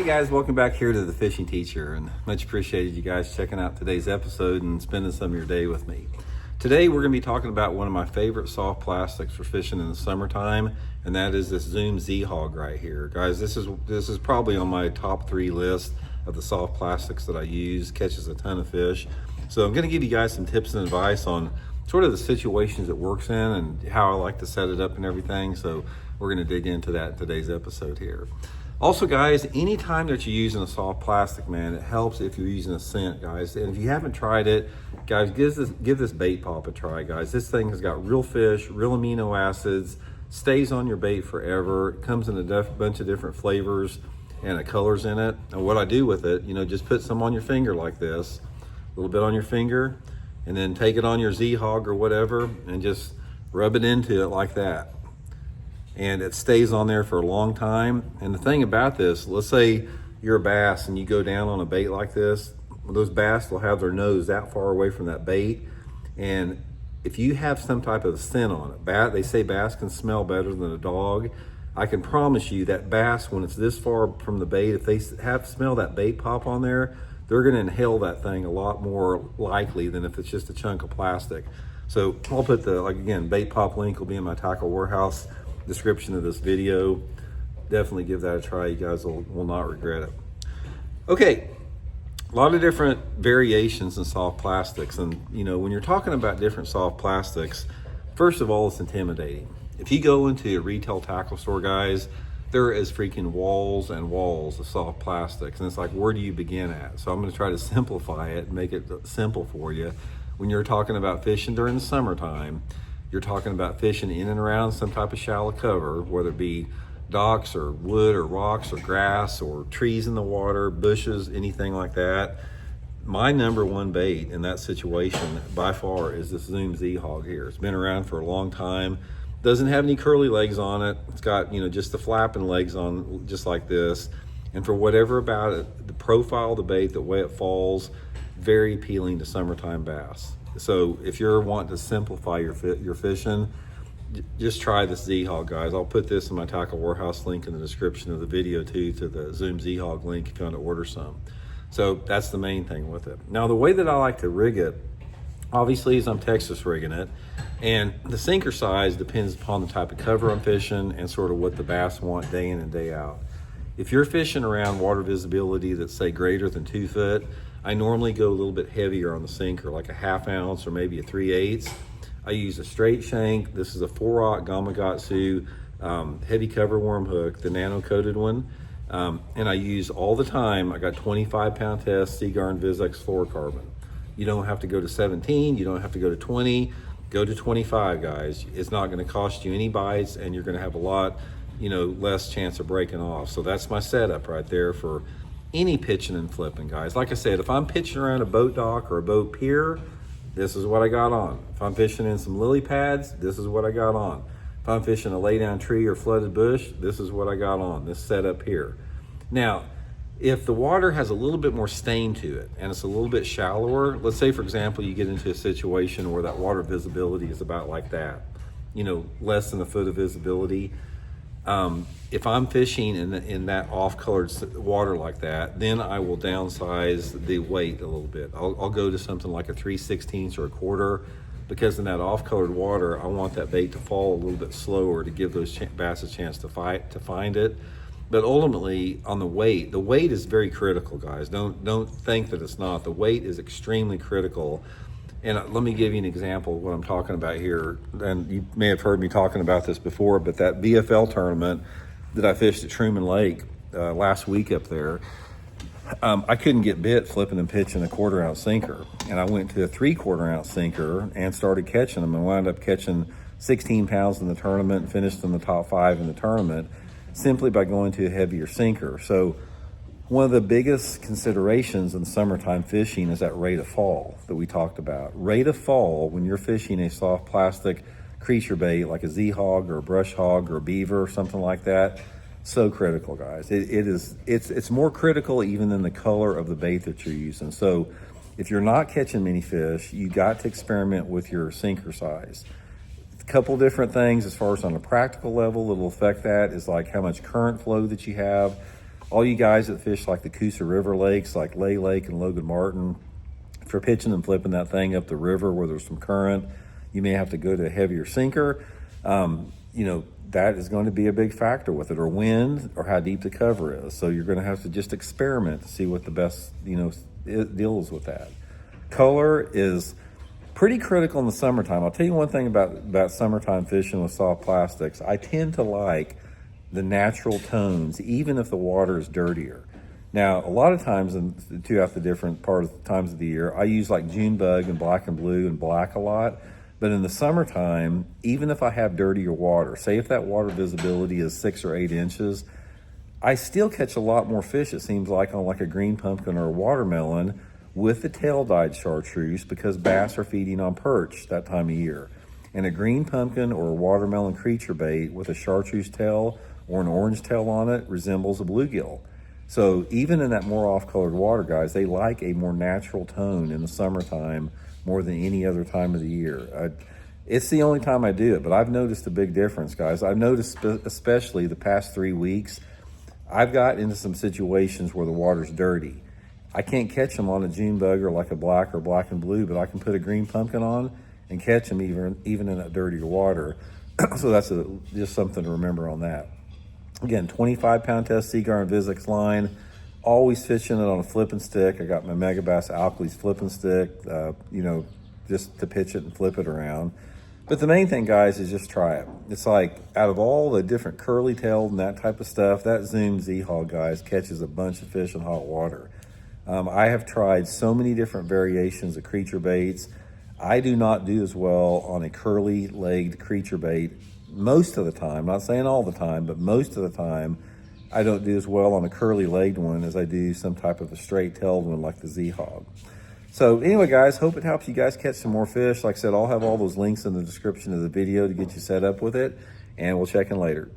Hey guys, welcome back here to The Fishing Teacher, and much appreciated you guys checking out today's episode and spending some of your day with me. Today we're going to be talking about one of my favorite soft plastics for fishing in the summertime, and that is this Zoom Z-Hog right here. Guys, this is probably on my top 3 list of the soft plastics that I use. Catches a ton of fish. So I'm going to give you guys some tips and advice on sort of the situations it works in and how I like to set it up and everything. So we're going to dig into that in today's episode here. Also, guys, anytime that you're using a soft plastic, man, it helps if you're using a scent, guys. And if you haven't tried it, guys, give this Baitpop a try, guys. This thing has got real fish, real amino acids, stays on your bait forever. It comes in a bunch of different flavors and colors in it. And what I do with it, just put some on your finger like this, a little bit on your finger, and then take it on your Z-Hog or whatever and just rub it into it like that. And it stays on there for a long time. And the thing about this, let's say you're a bass and you go down on a bait like this, those bass will have their nose that far away from that bait. And if you have some type of scent on it, they say bass can smell better than a dog. I can promise you that bass, when it's this far from the bait, if they smell that Baitpop on there, they're gonna inhale that thing a lot more likely than if it's just a chunk of plastic. So I'll put the, again, Baitpop link will be in my tackle warehouse description of this video. Definitely give that a try. You guys will not regret it. Okay, a lot of different variations in soft plastics, and when you're talking about different soft plastics, first of all, it's intimidating. If you go into a retail tackle store, guys, there is freaking walls and walls of soft plastics, and it's like, where do you begin at? So I'm going to try to simplify it and make it simple for you. When you're talking about fishing during the summertime, you're talking about fishing in and around some type of shallow cover, whether it be docks or wood or rocks or grass or trees in the water, bushes, anything like that. My number one bait in that situation by far is this Zoom Z-Hog here. It's been around for a long time. Doesn't have any curly legs on it. It's got, just the flapping legs on, just like this. And for whatever about it, the profile of the bait, the way it falls, very appealing to summertime bass. So if you're wanting to simplify your fishing, just try this Z-Hog, guys. I'll put this in my tackle warehouse link in the description of the video too, to the Zoom Z-Hog link if you want to order some. So that's the main thing with it. Now, the way that I like to rig it, obviously, is I'm Texas rigging it, and the sinker size depends upon the type of cover I'm fishing and sort of what the bass want day in and day out. If you're fishing around water visibility that's, say, greater than 2 foot, I normally go a little bit heavier on the sinker, like a 1/2 ounce or maybe a 3/8. I use a straight shank. This is a 4-aught Gamakatsu heavy cover worm hook, the nano coated one. And I use all the time, I got 25-pound test Seaguar Vizex fluorocarbon. You don't have to go to 17, you don't have to go to 20, go to 25, guys. It's not gonna cost you any bites, and you're gonna have a lot, less chance of breaking off. So that's my setup right there for any pitching and flipping, guys. Like I said, if I'm pitching around a boat dock or a boat pier, this is what I got on. If I'm fishing in some lily pads, this is what I got on. If I'm fishing a lay-down tree or flooded bush, this is what I got on, this setup here. Now, if the water has a little bit more stain to it and it's a little bit shallower, let's say, for example, you get into a situation where that water visibility is about like that, less than a foot of visibility. If I'm fishing in that off-colored water like that, then I will downsize the weight a little bit. I'll go to something like a 3/16 or a 1/4, because in that off-colored water, I want that bait to fall a little bit slower to give those bass a chance to find it. But ultimately, on the weight is very critical, guys. Don't think that it's not. The weight is extremely critical. And let me give you an example of what I'm talking about here. And you may have heard me talking about this before, but that VFL tournament that I fished at Truman Lake last week up there, I couldn't get bit flipping and pitching a 1/4 ounce sinker. And I went to a 3/4 ounce sinker and started catching them, and wound up catching 16 pounds in the tournament and finished in the top 5 in the tournament simply by going to a heavier sinker. So one of the biggest considerations in summertime fishing is that rate of fall that we talked about. Rate of fall when you're fishing a soft plastic creature bait like a Z-Hog or a brush hog or a beaver or something like that, so critical, guys. It's more critical even than the color of the bait that you're using. So if you're not catching many fish, you got to experiment with your sinker size. A couple different things as far as on a practical level that'll affect that is like how much current flow that you have. All you guys that fish like the Coosa River lakes, like Lay Lake and Logan Martin, if you're pitching and flipping that thing up the river where there's some current, you may have to go to a heavier sinker. You know, that is going to be a big factor with it, or wind, or how deep the cover is. So you're going to have to just experiment to see what the best, you know, deal is with that. Color is pretty critical in the summertime. I'll tell you one thing about summertime fishing with soft plastics. I tend to like the natural tones, even if the water is dirtier. Now, a lot of times throughout the different times of the year, I use like June bug and black and blue and black a lot. But in the summertime, even if I have dirtier water, say if that water visibility is 6 or 8 inches, I still catch a lot more fish, it seems like, on like a green pumpkin or a watermelon with the tail-dyed chartreuse, because bass are feeding on perch that time of year. And a green pumpkin or a watermelon creature bait with a chartreuse tail or an orange tail on it resembles a bluegill. So even in that more off-colored water, guys, they like a more natural tone in the summertime more than any other time of the year. It's the only time I do it, but I've noticed a big difference, guys. I've noticed, especially the past 3 weeks, I've got into some situations where the water's dirty. I can't catch them on a June bug or like a black or black and blue, but I can put a green pumpkin on and catch them even in that dirtier water. So that's just something to remember on that. Again, 25-pound test Seagar and Vizix line. Always fishing it on a flipping stick. I got my Megabass Alkalies flipping stick, you know, just to pitch it and flip it around. But the main thing, guys, is just try it. It's like, out of all the different curly-tailed and that type of stuff, that Zoom Z-Hog, guys, catches a bunch of fish in hot water. I have tried so many different variations of creature baits. I do not do as well on a curly-legged creature bait most of the time. Not saying all the time, but most of the time, I don't do as well on a curly-legged one as I do some type of a straight-tailed one like the Z-Hog. So anyway, guys, hope it helps you guys catch some more fish. Like I said, I'll have all those links in the description of the video to get you set up with it, and we'll check in later.